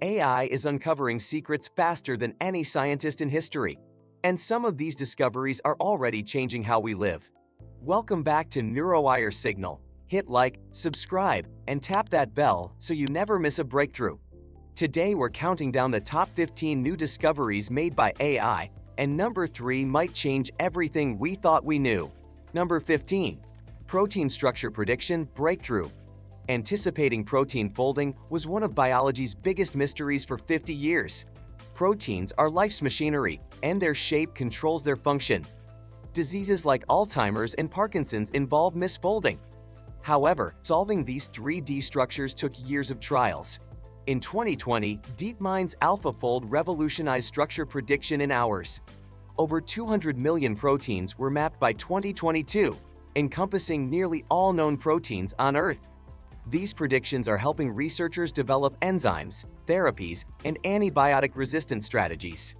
AI is uncovering secrets faster than any scientist in history, and some of these discoveries are already changing how we live. Welcome back to NeuroWire Signal. Hit like, subscribe, and tap that bell so you never miss a breakthrough. Today we're counting down the top 15 new discoveries made by AI, and number 3 might change everything we thought we knew. Number 15. Protein Structure Prediction Breakthrough. Anticipating protein folding was one of biology's biggest mysteries for 50 years. Proteins are life's machinery, and their shape controls their function. Diseases like Alzheimer's and Parkinson's involve misfolding. However, solving these 3D structures took years of trials. In 2020, DeepMind's AlphaFold revolutionized structure prediction in hours. Over 200 million proteins were mapped by 2022, encompassing nearly all known proteins on Earth. These predictions are helping researchers develop enzymes, therapies, and antibiotic resistance strategies.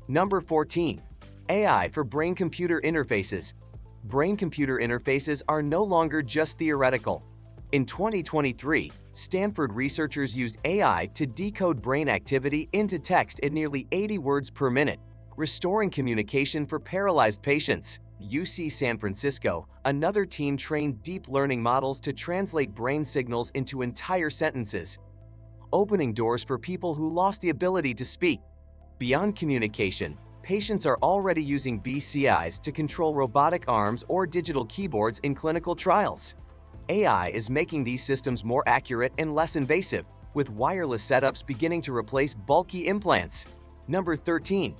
Number 14. AI for brain-computer interfaces. Brain-computer interfaces are no longer just theoretical. In 2023, Stanford researchers used AI to decode brain activity into text at nearly 80 words per minute, restoring communication for paralyzed patients. UC San Francisco, another team trained deep learning models to translate brain signals into entire sentences, opening doors for people who lost the ability to speak. Beyond communication, patients are already using BCIs to control robotic arms or digital keyboards in clinical trials. AI is making these systems more accurate and less invasive, with wireless setups beginning to replace bulky implants. Number 13.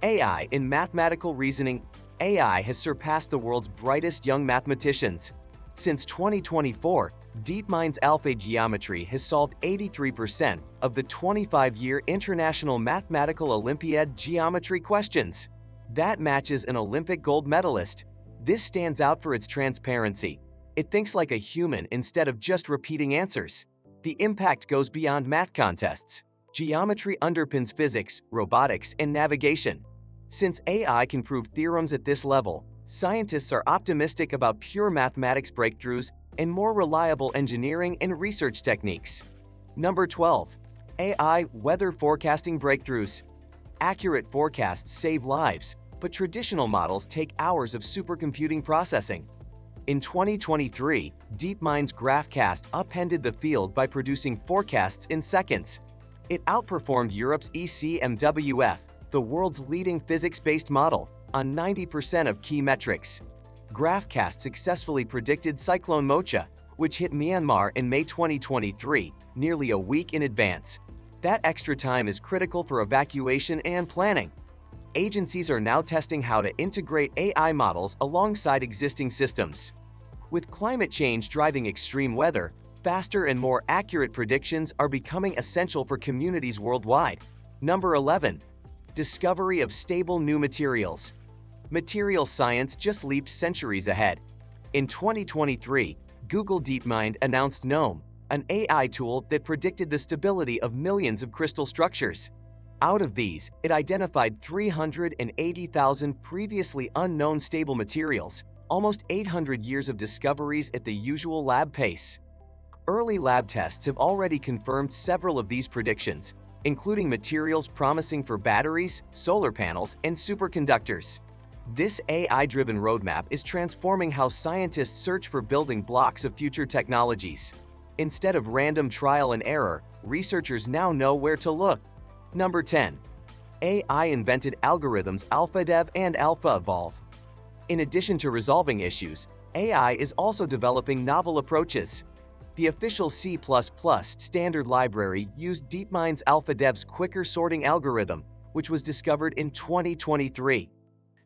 AI in mathematical reasoning. AI has surpassed the world's brightest young mathematicians. Since 2024, DeepMind's AlphaGeometry has solved 83% of the 25-year International Mathematical Olympiad geometry questions. That matches an Olympic gold medalist. This stands out for its transparency. It thinks like a human instead of just repeating answers. The impact goes beyond math contests. Geometry underpins physics, robotics, and navigation. Since AI can prove theorems at this level, scientists are optimistic about pure mathematics breakthroughs and more reliable engineering and research techniques. Number 12. AI weather forecasting breakthroughs. Accurate forecasts save lives, but traditional models take hours of supercomputing processing. In 2023, DeepMind's GraphCast upended the field by producing forecasts in seconds. It outperformed Europe's ECMWF, the world's leading physics-based model, on 90% of key metrics. GraphCast successfully predicted Cyclone Mocha, which hit Myanmar in May 2023, nearly a week in advance. That extra time is critical for evacuation and planning. Agencies are now testing how to integrate AI models alongside existing systems. With climate change driving extreme weather, faster and more accurate predictions are becoming essential for communities worldwide. Number 11. Discovery of stable new materials. Material science just leaped centuries ahead. In 2023, Google DeepMind announced GNOME, an AI tool that predicted the stability of millions of crystal structures. Out of these, it identified 380,000 previously unknown stable materials, almost 800 years of discoveries at the usual lab pace. Early lab tests have already confirmed several of these predictions, including materials promising for batteries, solar panels, and superconductors. This AI-driven roadmap is transforming how scientists search for building blocks of future technologies. Instead of random trial and error, researchers now know where to look. Number 10. AI-invented algorithms AlphaDev and AlphaEvolve. In addition to resolving issues, AI is also developing novel approaches. The official C++ standard library used DeepMind's AlphaDev's quicker sorting algorithm, which was discovered in 2023.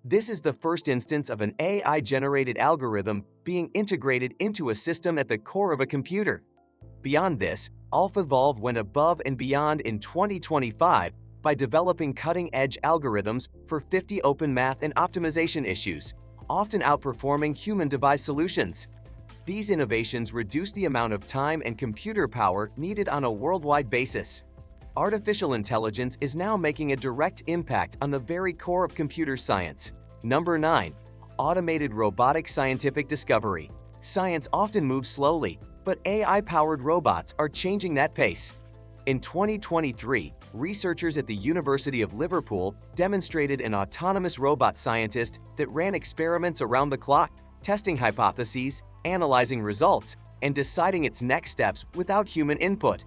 This is the first instance of an AI-generated algorithm being integrated into a system at the core of a computer. Beyond this, AlphaEvolve went above and beyond in 2025 by developing cutting-edge algorithms for 50 open math and optimization issues, often outperforming human-devised solutions. These innovations reduce the amount of time and computer power needed on a worldwide basis. Artificial intelligence is now making a direct impact on the very core of computer science. Number 9. Automated robotic scientific discovery. Science often moves slowly, but AI-powered robots are changing that pace. In 2023, researchers at the University of Liverpool demonstrated an autonomous robot scientist that ran experiments around the clock, testing hypotheses, analyzing results, and deciding its next steps without human input.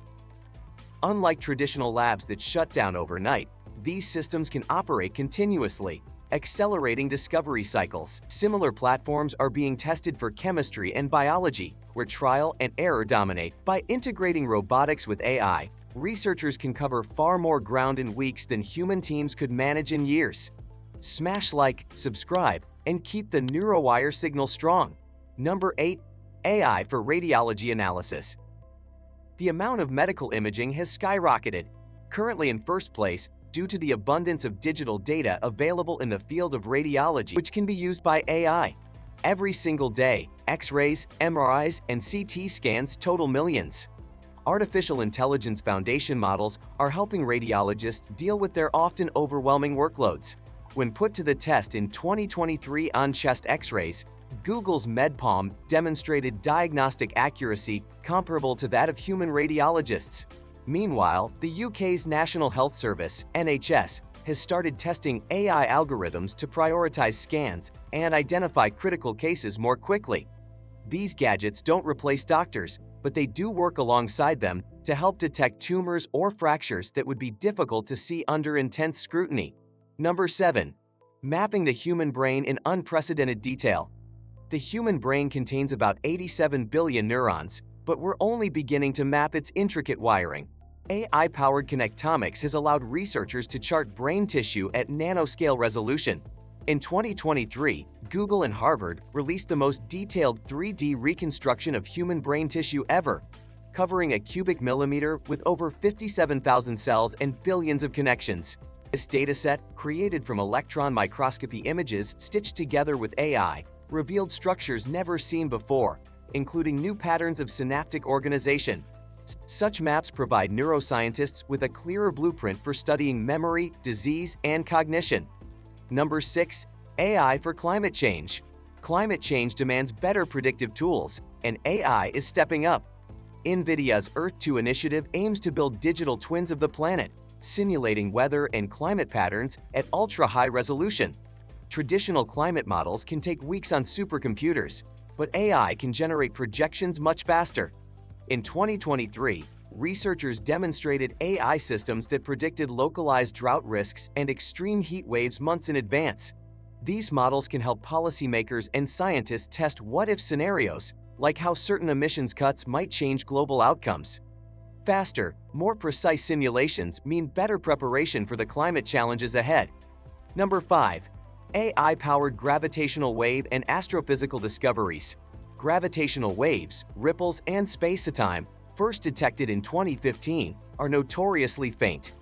Unlike traditional labs that shut down overnight, these systems can operate continuously, accelerating discovery cycles. Similar platforms are being tested for chemistry and biology, where trial and error dominate. By integrating robotics with AI, researchers can cover far more ground in weeks than human teams could manage in years. Smash like, subscribe, and keep the NeuroWire signal strong. Number 8. AI for radiology analysis. The amount of medical imaging has skyrocketed, currently in first place due to the abundance of digital data available in the field of radiology, which can be used by AI. Every single day, X-rays, MRIs, and CT scans total millions. Artificial intelligence foundation models are helping radiologists deal with their often overwhelming workloads. When put to the test in 2023 on chest X-rays, Google's MedPalm demonstrated diagnostic accuracy comparable to that of human radiologists. Meanwhile, the UK's National Health Service, NHS, has started testing AI algorithms to prioritize scans and identify critical cases more quickly. These gadgets don't replace doctors, but they do work alongside them to help detect tumors or fractures that would be difficult to see under intense scrutiny. Number 7. Mapping the human brain in unprecedented detail. The human brain contains about 87 billion neurons, but we're only beginning to map its intricate wiring. AI-powered connectomics has allowed researchers to chart brain tissue at nanoscale resolution. In 2023, Google and Harvard released the most detailed 3D reconstruction of human brain tissue ever, covering a cubic millimeter with over 57,000 cells and billions of connections. This dataset, created from electron microscopy images stitched together with AI, revealed structures never seen before, including new patterns of synaptic organization. Such maps provide neuroscientists with a clearer blueprint for studying memory, disease, and cognition. Number 6. AI for climate change. Climate change demands better predictive tools, and AI is stepping up. NVIDIA's Earth-2 initiative aims to build digital twins of the planet, simulating weather and climate patterns at ultra-high resolution. Traditional climate models can take weeks on supercomputers, but AI can generate projections much faster. In 2023, researchers demonstrated AI systems that predicted localized drought risks and extreme heat waves months in advance. These models can help policymakers and scientists test what-if scenarios, like how certain emissions cuts might change global outcomes. Faster, more precise simulations mean better preparation for the climate challenges ahead. Number 5. AI-powered gravitational wave and astrophysical discoveries. Gravitational waves, ripples, and space-time, first detected in 2015, are notoriously faint.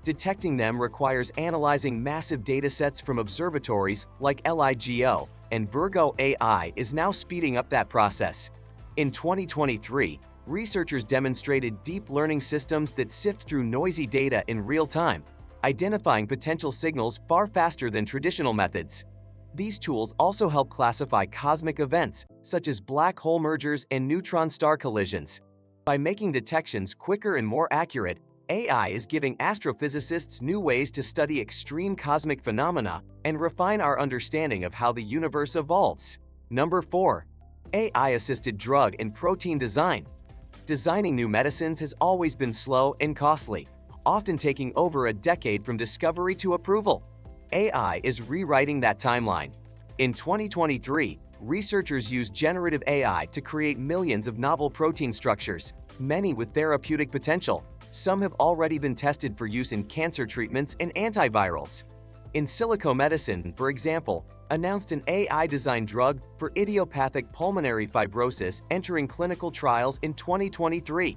Detecting them requires analyzing massive datasets from observatories like LIGO, and Virgo AI is now speeding up that process. In 2023, researchers demonstrated deep learning systems that sift through noisy data in real time, identifying potential signals far faster than traditional methods. These tools also help classify cosmic events, such as black hole mergers and neutron star collisions. By making detections quicker and more accurate, AI is giving astrophysicists new ways to study extreme cosmic phenomena and refine our understanding of how the universe evolves. Number 4. AI-assisted drug and protein design. Designing new medicines has always been slow and costly, often taking over a decade from discovery to approval. AI is rewriting that timeline. In 2023, researchers used generative AI to create millions of novel protein structures, many with therapeutic potential. Some have already been tested for use in cancer treatments and antivirals. In silico medicine, for example, announced an AI-designed drug for idiopathic pulmonary fibrosis entering clinical trials in 2023.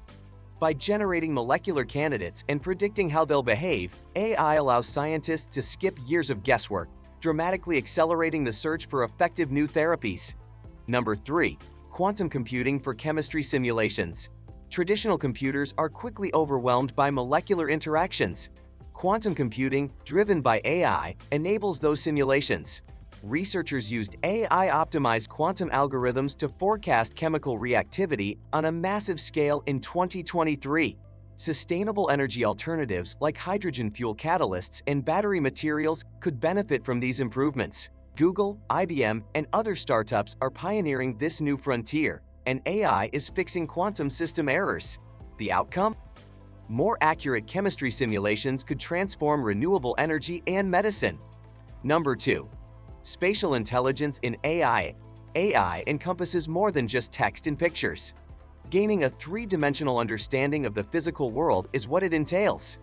By generating molecular candidates and predicting how they'll behave, AI allows scientists to skip years of guesswork, dramatically accelerating the search for effective new therapies. Number 3. Quantum computing for chemistry simulations. Traditional computers are quickly overwhelmed by molecular interactions. Quantum computing, driven by AI, enables those simulations. Researchers used AI-optimized quantum algorithms to forecast chemical reactivity on a massive scale in 2023. Sustainable energy alternatives like hydrogen fuel catalysts and battery materials could benefit from these improvements. Google, IBM, and other startups are pioneering this new frontier, and AI is fixing quantum system errors. The outcome? More accurate chemistry simulations could transform renewable energy and medicine. Number 2. Spatial intelligence in AI. AI encompasses more than just text and pictures. Gaining a three-dimensional understanding of the physical world is what it entails.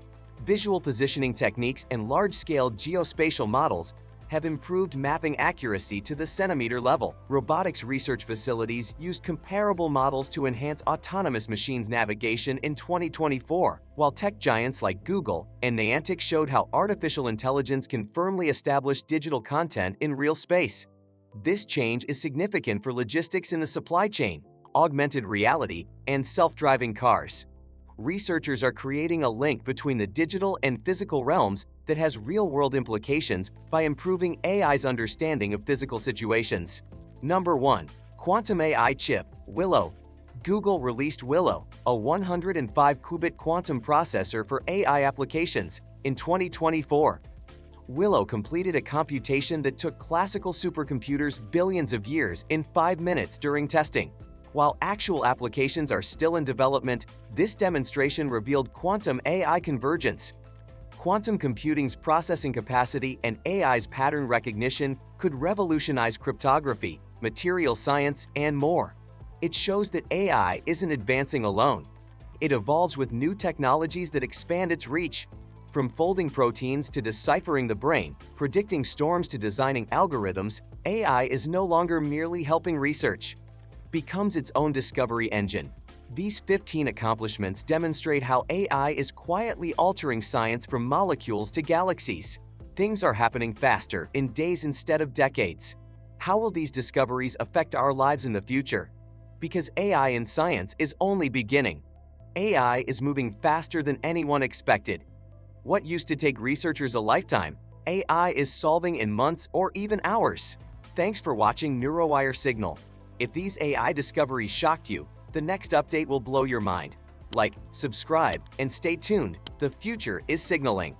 Visual positioning techniques and large-scale geospatial models have improved mapping accuracy to the centimeter level. Robotics research facilities used comparable models to enhance autonomous machines navigation in 2024, while tech giants like Google and Niantic showed how artificial intelligence can firmly establish digital content in real space. This change is significant for logistics in the supply chain, augmented reality, and self-driving cars. Researchers are creating a link between the digital and physical realms that has real-world implications by improving AI's understanding of physical situations. Number 1. Quantum AI Chip, Willow. Google released Willow, a 105-qubit quantum processor for AI applications, in 2024. Willow completed a computation that took classical supercomputers billions of years in 5 minutes during testing. While actual applications are still in development, this demonstration revealed quantum AI convergence. Quantum computing's processing capacity and AI's pattern recognition could revolutionize cryptography, material science, and more. It shows that AI isn't advancing alone. It evolves with new technologies that expand its reach. From folding proteins to deciphering the brain, predicting storms to designing algorithms, AI is no longer merely helping research. Becomes its own discovery engine. These 15 accomplishments demonstrate how AI is quietly altering science from molecules to galaxies. Things are happening faster, in days instead of decades. How will these discoveries affect our lives in the future? Because AI in science is only beginning. AI is moving faster than anyone expected. What used to take researchers a lifetime, AI is solving in months or even hours. Thanks for watching NeuroWire Signal. If these AI discoveries shocked you, the next update will blow your mind. Like, subscribe, and stay tuned. The future is signaling.